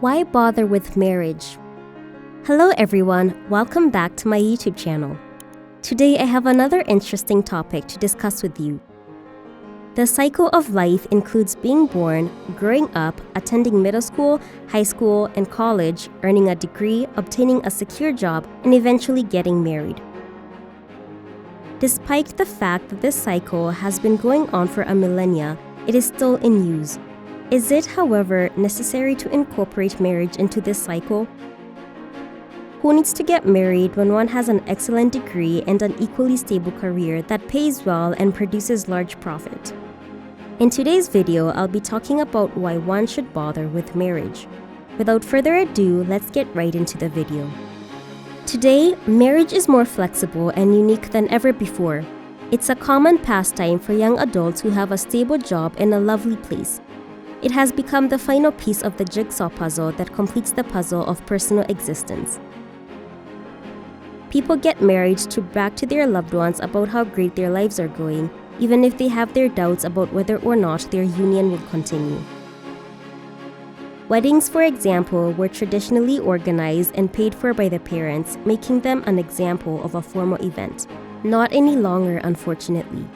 Why bother with marriage? Hello everyone, welcome back to my YouTube channel. Today I have another interesting topic to discuss with you. The cycle of life includes being born, growing up, attending middle school, high school, and college, earning a degree, obtaining a secure job, and eventually getting married. Despite the fact that this cycle has been going on for a millennia, it is still in use. Is it, however, necessary to incorporate marriage into this cycle? Who needs to get married when one has an excellent degree and an equally stable career that pays well and produces large profit? In today's video, I'll be talking about why one should bother with marriage. Without further ado, let's get right into the video. Today, marriage is more flexible and unique than ever before. It's a common pastime for young adults who have a stable job in a lovely place. It has become the final piece of the jigsaw puzzle that completes the puzzle of personal existence. People get married to brag to their loved ones about how great their lives are going, even if they have their doubts about whether or not their union will continue. Weddings, for example, were traditionally organized and paid for by the parents, making them an example of a formal event. Not any longer, unfortunately.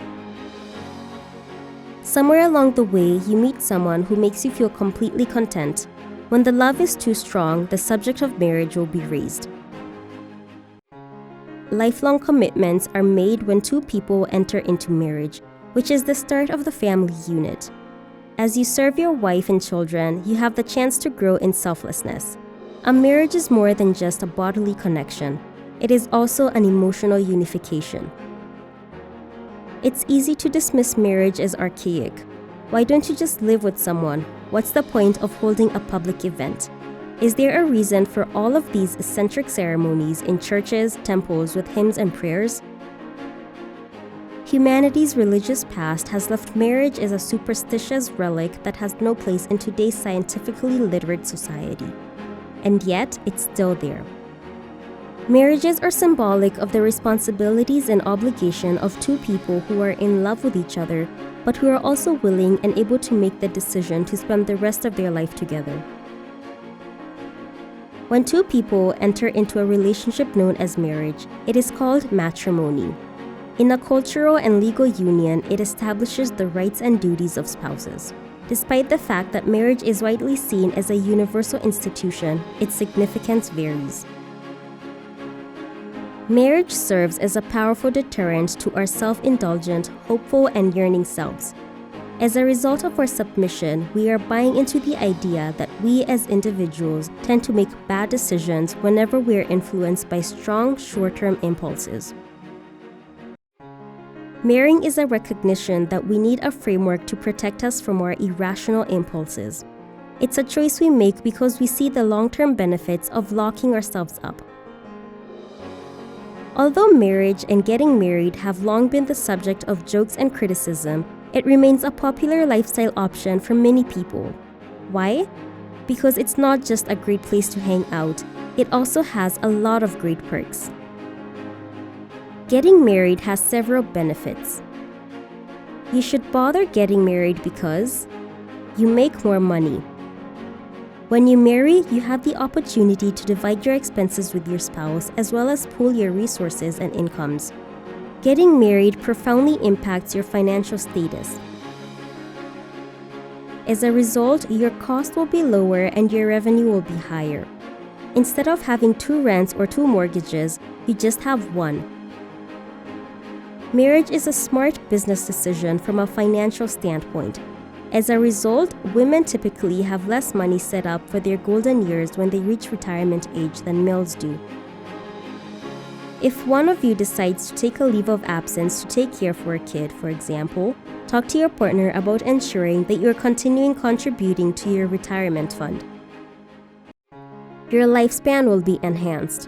Somewhere along the way, you meet someone who makes you feel completely content. When the love is too strong, the subject of marriage will be raised. Lifelong commitments are made when two people enter into marriage, which is the start of the family unit. As you serve your wife and children, you have the chance to grow in selflessness. A marriage is more than just a bodily connection. It is also an emotional unification. It's easy to dismiss marriage as archaic. Why don't you just live with someone? What's the point of holding a public event? Is there a reason for all of these eccentric ceremonies in churches, temples with hymns and prayers? Humanity's religious past has left marriage as a superstitious relic that has no place in today's scientifically literate society. And yet, it's still there. Marriages are symbolic of the responsibilities and obligation of two people who are in love with each other, but who are also willing and able to make the decision to spend the rest of their life together. When two people enter into a relationship known as marriage, it is called matrimony. In a cultural and legal union, it establishes the rights and duties of spouses. Despite the fact that marriage is widely seen as a universal institution, its significance varies. Marriage serves as a powerful deterrent to our self-indulgent, hopeful, and yearning selves. As a result of our submission, we are buying into the idea that we as individuals tend to make bad decisions whenever we are influenced by strong, short-term impulses. Marrying is a recognition that we need a framework to protect us from our irrational impulses. It's a choice we make because we see the long-term benefits of locking ourselves up. Although marriage and getting married have long been the subject of jokes and criticism, it remains a popular lifestyle option for many people. Why? Because it's not just a great place to hang out, it also has a lot of great perks. Getting married has several benefits. You should bother getting married because you make more money. When you marry, you have the opportunity to divide your expenses with your spouse as well as pool your resources and incomes. Getting married profoundly impacts your financial status. As a result, your cost will be lower and your revenue will be higher. Instead of having two rents or two mortgages, you just have one. Marriage is a smart business decision from a financial standpoint. As a result, women typically have less money set up for their golden years when they reach retirement age than males do. If one of you decides to take a leave of absence to take care for a kid, for example, talk to your partner about ensuring that you are continuing contributing to your retirement fund. Your lifespan will be enhanced.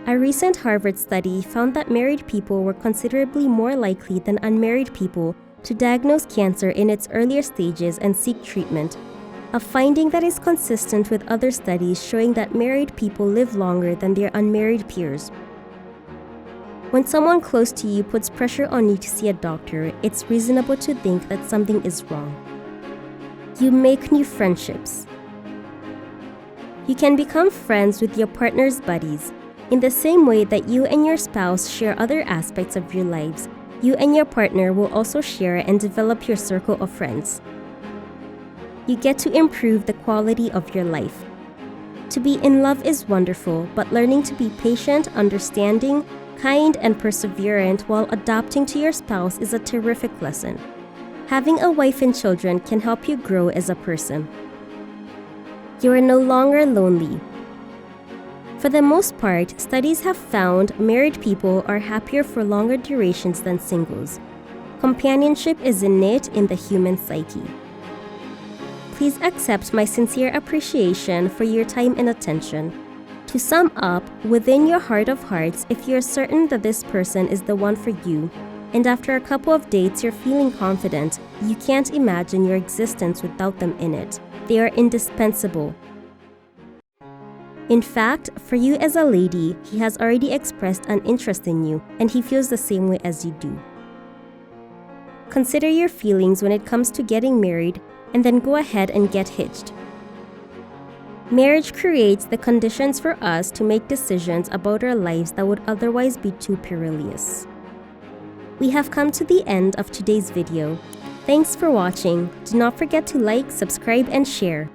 A recent Harvard study found that married people were considerably more likely than unmarried people to diagnose cancer in its earlier stages and seek treatment, a finding that is consistent with other studies showing that married people live longer than their unmarried peers. When someone close to you puts pressure on you to see a doctor, it's reasonable to think that something is wrong. You make new friendships. You can become friends with your partner's buddies. In the same way that you and your spouse share other aspects of your lives, you and your partner will also share and develop your circle of friends. You get to improve the quality of your life. To be in love is wonderful, but learning to be patient, understanding, kind, and perseverant while adapting to your spouse is a terrific lesson. Having a wife and children can help you grow as a person. You are no longer lonely. For the most part, studies have found married people are happier for longer durations than singles. Companionship is innate in the human psyche. Please accept my sincere appreciation for your time and attention. To sum up, within your heart of hearts, if you're certain that this person is the one for you, and after a couple of dates you're feeling confident, you can't imagine your existence without them in it. They are indispensable. In fact, for you as a lady, he has already expressed an interest in you, and he feels the same way as you do. Consider your feelings when it comes to getting married, and then go ahead and get hitched. Marriage creates the conditions for us to make decisions about our lives that would otherwise be too perilous. We have come to the end of today's video. Thanks for watching. Do not forget to like, subscribe, and share.